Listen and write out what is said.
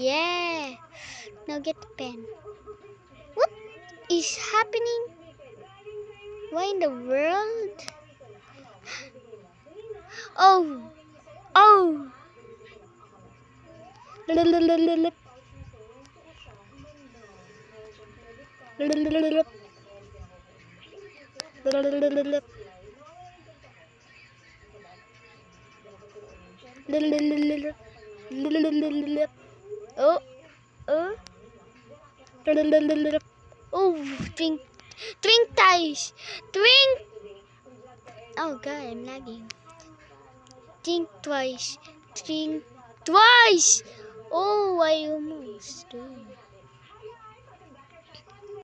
Yeah. Now get the pen. What is happening? Why in the world? Oh. Oh. Oh. Oh. Oh, twink, twink ties, twink. Oh God, I'm lagging. Think twice, think twice. Oh, I almost do.